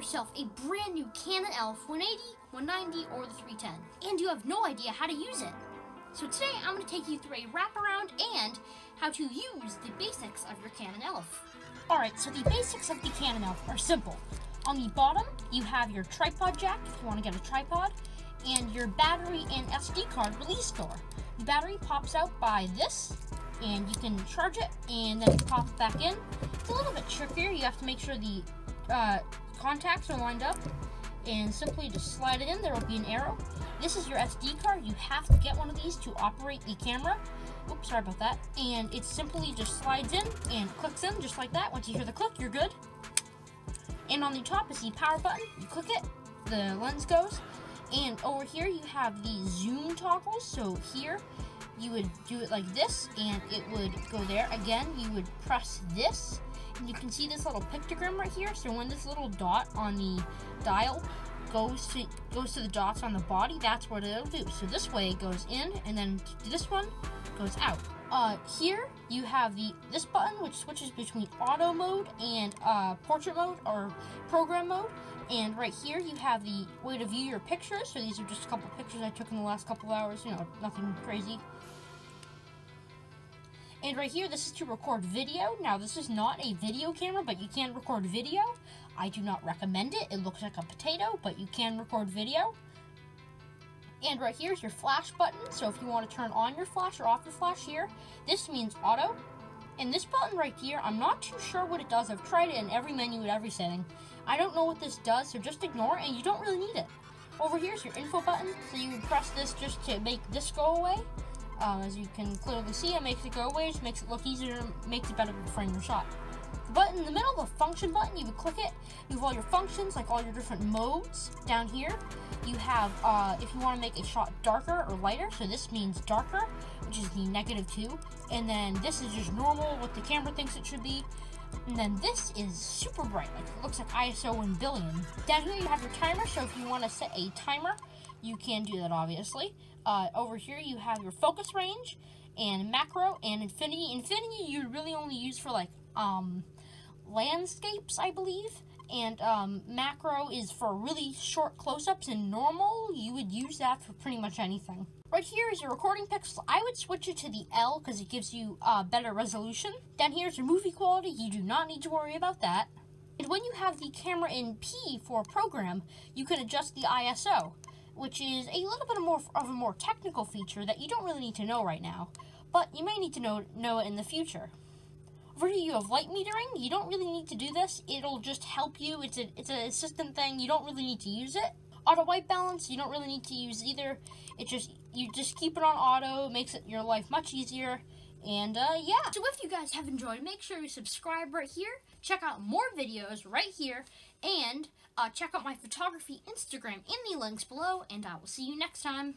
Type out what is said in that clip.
yourself a brand new Canon ELPH 180, 190, or the 310, and you have no idea how to use it. So today I'm going to take you through a wraparound and how to use the basics of your Canon ELPH. Alright, so the basics of the Canon ELPH are simple. On the bottom, you have your tripod jack if you want to get a tripod, and your battery and SD card release door. The battery pops out by this, and you can charge it, and then it pops back in. It's a little bit trickier. You have to make sure the contacts are lined up, and simply just slide it in. There will be an arrow. This is your SD card. You have to get one of these to operate the camera. Oops, sorry about that. And it simply just slides in and clicks in just like that. Once you hear the click, you're good. And on the top is the power button. You click it, the lens goes. And over here you have the zoom toggles. So here you would do it like this and it would go there. Again, you would press this. And you can see this little pictogram right here. So when this little dot on the dial goes to the dots on the body, that's what it'll do. So this way it goes in, and then this one goes out. Here you have this button which switches between auto mode and portrait mode or program mode. And right here you have the way to view your pictures. So these are just a couple pictures I took in the last couple of hours, you know, nothing crazy. And right here, this is to record video. Now, this is not a video camera, but you can record video. I do not recommend it. It looks like a potato, but you can record video. And right here is your flash button. So if you want to turn on your flash or off your flash here, this means auto. And this button right here, I'm not too sure what it does. I've tried it in every menu at every setting. I don't know what this does, so just ignore it, and you don't really need it. Over here is your info button. So you would press this just to make this go away. As you can clearly see, it makes it go away, just makes it look easier, makes it better to frame your shot. The button in the middle, the function button, you would click it. You have all your functions, like all your different modes. Down here, you have, if you want to make a shot darker or lighter, so this means darker, which is the -2. And then this is just normal, what the camera thinks it should be. And then this is super bright, like it looks like ISO 1 billion. Down here you have your timer, so if you want to set a timer, you can do that obviously. Over here you have your focus range and macro and infinity. Infinity you really only use for like landscapes, I believe. And macro is for really short close-ups, and normal you would use that for pretty much anything. Right here is your recording pixel. I would switch it to the L because it gives you better resolution. Down here is your movie quality. You do not need to worry about that. And when you have the camera in P for program, you can adjust the ISO, which is a little bit of a more technical feature that you don't really need to know right now, but you may need to know it in the future. Over here you have light metering. You don't really need to do this. It'll just help you. It's an assistant thing. You don't really need to use it. Auto white balance, you don't really need to use either. You just keep it on auto. It makes your life much easier. And yeah. So if you guys have enjoyed, make sure you subscribe right here. Check out more videos right here. And check out my photography Instagram in the links below. And I will see you next time.